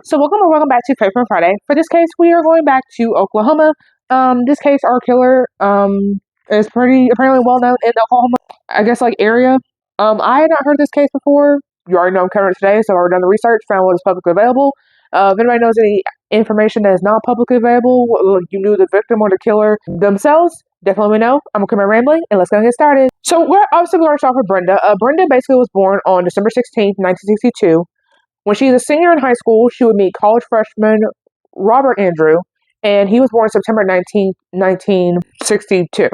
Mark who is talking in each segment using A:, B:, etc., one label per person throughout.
A: So welcome back to Favorite Friday. For this case, we are going back to Oklahoma. This case, our killer is pretty apparently well known in the Oklahoma, I guess, like area. I had not heard this case before. You already know I'm covering it today, so I've already done the research, found what is publicly available. If anybody knows any information that is not publicly available, you knew the victim or the killer themselves, definitely let me know. I'm gonna come rambling and let's go get started. So we're obviously going to start with Brenda. Brenda basically was born on December 16th, 1962. When she was a senior in high school, she would meet college freshman Robert Andrew, and he was born September 19th, 1962.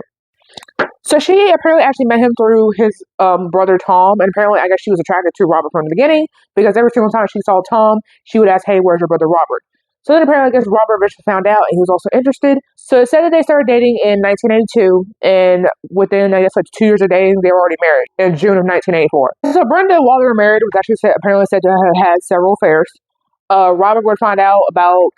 A: So she apparently actually met him through his brother Tom, and apparently I guess she was attracted to Robert from the beginning because every single time she saw Tom, she would ask, "Hey, where's your brother Robert?" So then apparently I guess Robert eventually found out and he was also interested. So it said that they started dating in 1982, and within I guess like 2 years of dating, they were already married in June of 1984. So Brenda, while they were married, was actually apparently said to have had several affairs. Robert would find out about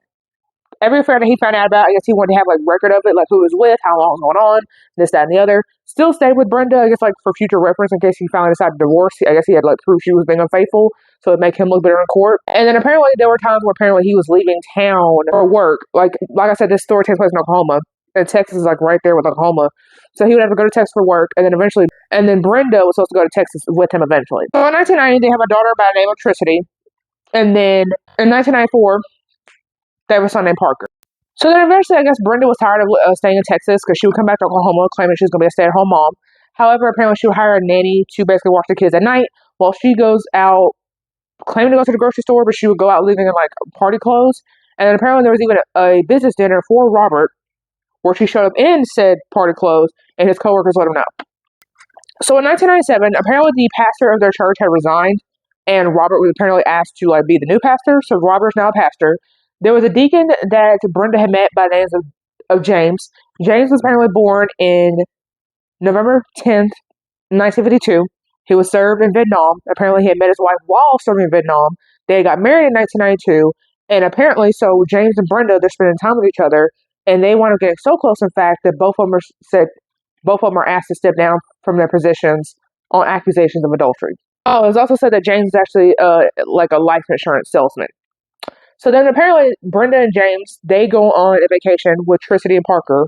A: every affair that he found out about. I guess he wanted to have like record of it, like who he was with, how long it was going on, this, that, and the other. Still stayed with Brenda, I guess, like for future reference in case he finally decided to divorce. I guess he had like proof she was being unfaithful, so it'd make him look better in court. And then apparently there were times where apparently he was leaving town for work. Like I said, this story takes place in Oklahoma, and Texas is like right there with Oklahoma. So he would have to go to Texas for work, and then Brenda was supposed to go to Texas with him eventually. So in 1990, they have a daughter by the name of Tricity, and then in 1994, they have a son named Parker. So then eventually, I guess Brenda was tired of staying in Texas because she would come back to Oklahoma claiming she was going to be a stay-at-home mom. However, apparently she would hire a nanny to basically watch the kids at night while she goes out claiming to go to the grocery store, but she would go out leaving in like party clothes. And then apparently there was even a business dinner for Robert where she showed up in said party clothes and his coworkers let him know. So in 1997, apparently the pastor of their church had resigned and Robert was apparently asked to like be the new pastor. So Robert's now a pastor. There was a deacon that Brenda had met by the name of James. James was apparently born in November 10th, 1952. He was served in Vietnam. Apparently, he had met his wife while serving in Vietnam. They got married in 1992. And apparently, so James and Brenda, they're spending time with each other. And they wound up getting so close, in fact, that both of them are asked to step down from their positions on accusations of adultery. Oh, it was also said that James is actually like a life insurance salesman. So then apparently Brenda and James, they go on a vacation with Tricity and Parker,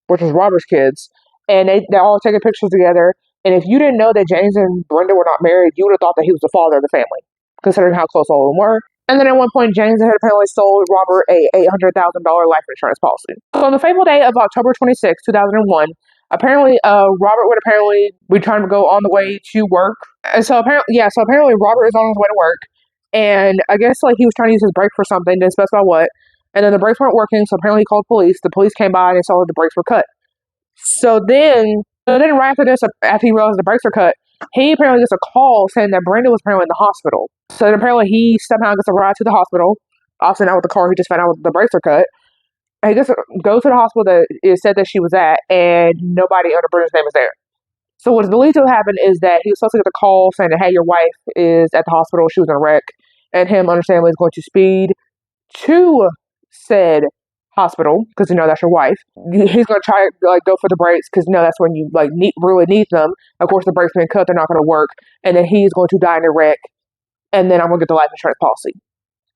A: which is Robert's kids, and they're all taking pictures together. And if you didn't know that James and Brenda were not married, you would have thought that he was the father of the family, considering how close all of them were. And then at one point, James had apparently sold Robert a $800,000 life insurance policy. So on the fateful day of October 26, 2001, apparently Robert would apparently be trying to go on the way to work. And so apparently Robert is on his way to work. And I guess like he was trying to use his brake for something, didn't specify what. And then the brakes weren't working, so apparently he called police. The police came by and they saw that the brakes were cut. So then right after this, after he realized the brakes were cut, he apparently gets a call saying that Brenda was apparently in the hospital. So then apparently he somehow gets a ride to the hospital. Obviously not with the car, he just found out the brakes are cut. And he goes to the hospital that it said that she was at, and nobody under Brenda's name is there. So what's believed to have happened is that he was supposed to get a call saying that, hey, your wife is at the hospital, she was in a wreck, and him understandably is going to speed to said hospital, because that's your wife. He's going to try to like go for the brakes, because that's when you like really need them. Of course, the brakes being cut, they're not going to work, and then he's going to die in a wreck, and then I'm going to get the life insurance policy.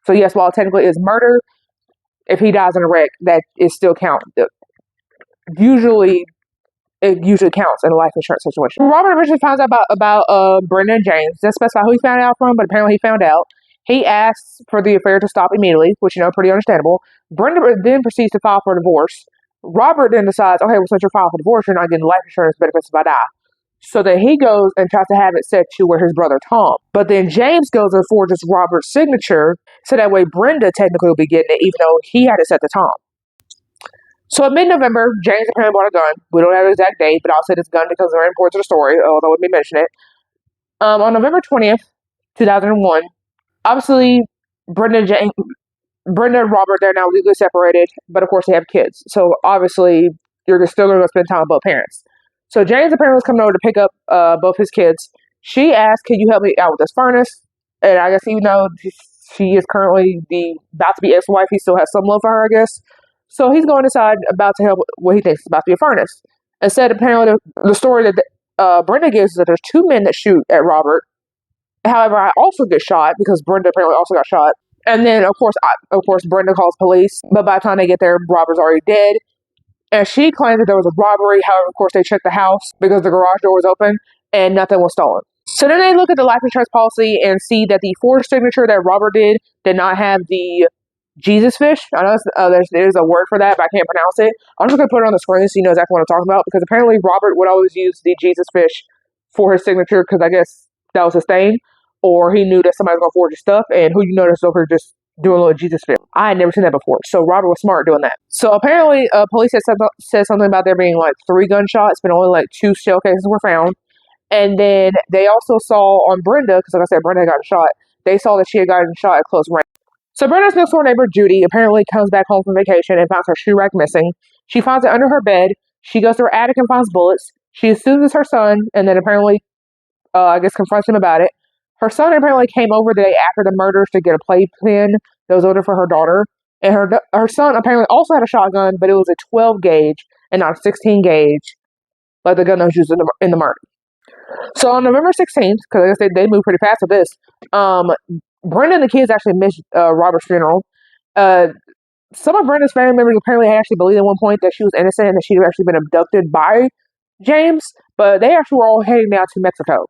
A: So yes, while it technically is murder, if he dies in a wreck, that is still count. It usually counts in a life insurance situation. Robert eventually finds out about Brenda and James. Doesn't specify who he found out from, but apparently he found out. He asks for the affair to stop immediately, which, pretty understandable. Brenda then proceeds to file for divorce. Robert then decides, okay, well, since you're filing for divorce, you're not getting life insurance benefits if I die. So then he goes and tries to have it set to where his brother Tom. But then James goes and forges Robert's signature, so that way Brenda technically will be getting it, even though he had it set to Tom. So in mid-November, James apparently bought a gun. We don't have an exact date, but I'll say it's a gun because it's very important to the story, although I wouldn't mention it. On November 20th, 2001, obviously, Brenda and Robert, they're now legally separated, but of course they have kids. So obviously, you're still going to spend time with both parents. So James apparently was coming over to pick up both his kids. She asked, can you help me out with this furnace? And I guess even though she is currently about to be ex-wife, he still has some love for her, I guess. So he's going inside about to help what he thinks is about to be a furnace. Instead, apparently, the story that Brenda gives is that there's two men that shoot at Robert. However, I also get shot because Brenda apparently also got shot. And then, of course, Brenda calls police. But by the time they get there, Robert's already dead. And she claims that there was a robbery. However, of course, they checked the house because the garage door was open and nothing was stolen. So then they look at the life insurance policy and see that the forged signature that Robert did not have the Jesus fish. I know there's a word for that, but I can't pronounce it. I'm just going to put it on the screen so you know exactly what I'm talking about, because apparently Robert would always use the Jesus fish for his signature because I guess that was his thing, or he knew that somebody was going to forge his stuff, and who you notice over just doing a little Jesus fish. I had never seen that before, so Robert was smart doing that. So apparently, police had said something about there being like 3 gunshots, but only like 2 shell cases were found. And then they also saw on Brenda, because like I said, Brenda had gotten shot. They saw that she had gotten shot at close range. So Brenda's next door neighbor, Judy, apparently comes back home from vacation and finds her shoe rack missing. She finds it under her bed. She goes to her attic and finds bullets. She assumes it's her son, and then apparently, I guess, confronts him about it. Her son apparently came over the day after the murders to get a playpen that was ordered for her daughter. And her son apparently also had a shotgun, but it was a 12 gauge and not a 16 gauge, like the gun that was used in the murder. So on November 16th, because I guess they moved pretty fast with this, Brenda and the kids actually missed Robert's funeral. Some of Brenda's family members apparently had actually believed at one point that she was innocent and that she had actually been abducted by James, but they actually were all heading down to Mexico.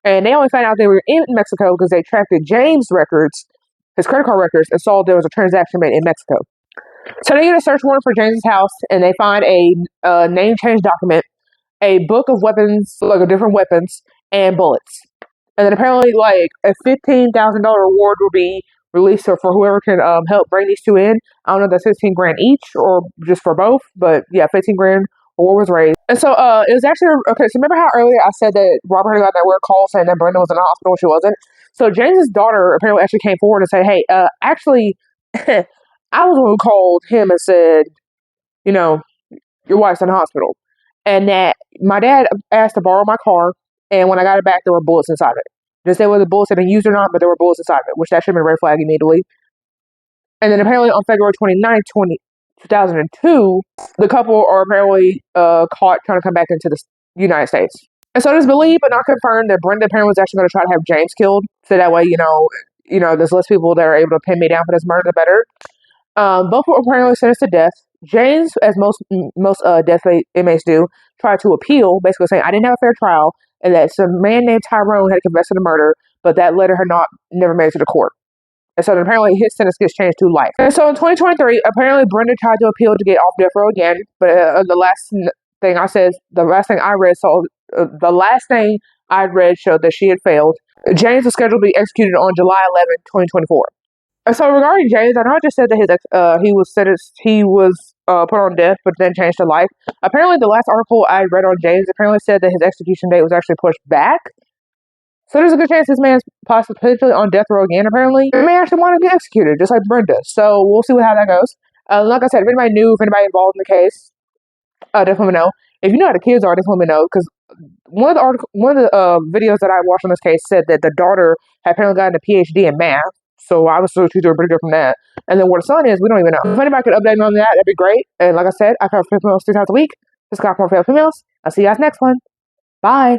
A: And they only found out they were in Mexico because they tracked the James records, his credit card records, and saw there was a transaction made in Mexico. So they get a search warrant for James's house, and they find a name change document, a book of weapons, like different weapons, and bullets. And then apparently, like, a $15,000 reward will be released for whoever can help bring these 2 in. I don't know if that's 15 grand each or just for both, but yeah, 15 grand reward was raised. And so it was actually, okay, so remember how earlier I said that Robert had got that weird call saying that Brenda was in the hospital? She wasn't. So James's daughter apparently actually came forward and said, hey, actually, I was the one who called him and said, you know, your wife's in the hospital. And that my dad asked to borrow my car, and when I got it back, there were bullets inside of it. Didn't say whether the bullets had been used or not, but there were bullets inside of it, which that should have been a red flag immediately. And then apparently on February 29th, 2002, the couple are apparently caught trying to come back into the United States. And so it is believed, but not confirmed, that Brenda apparently was actually going to try to have James killed, so that way, there's less people that are able to pin me down for this murder, the better. Both were apparently sentenced to death. James, as most death inmates do, tried to appeal, basically saying, I didn't have a fair trial, and that some man named Tyrone had confessed to the murder, but that letter had never made it to the court. And so then apparently his sentence gets changed to life. And so in 2023, apparently Brenda tried to appeal to get off death row again, but the last thing I read showed that she had failed. James was scheduled to be executed on July 11th, 2024. So regarding James, I know I just said that he was put on death, but then changed to life. Apparently, the last article I read on James apparently said that his execution date was actually pushed back. So there's a good chance this man's possibly on death row again, apparently. He may actually want to get executed, just like Brenda. So we'll see how that goes. Like I said, if anybody involved in the case, definitely know. If you know how the kids are, definitely know, because one of the videos that I watched on this case said that the daughter had apparently gotten a PhD in math. So I was sure she's doing pretty good from that. And then what the son is, we don't even know. If anybody could update me on that, that'd be great. And like I said, I cover females 3 times a week. Just got more females. I'll see you guys next one. Bye.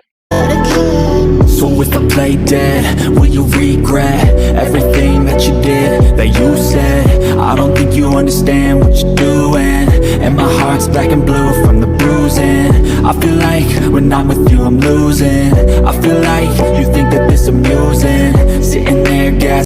B: So if I play dead, will you regret everything that you did, that you said? I don't think you understand what you're doing, and my heart's black and blue from the bruising. I feel like when I'm with you I'm losing. I feel like you think that this amusing, sitting there gas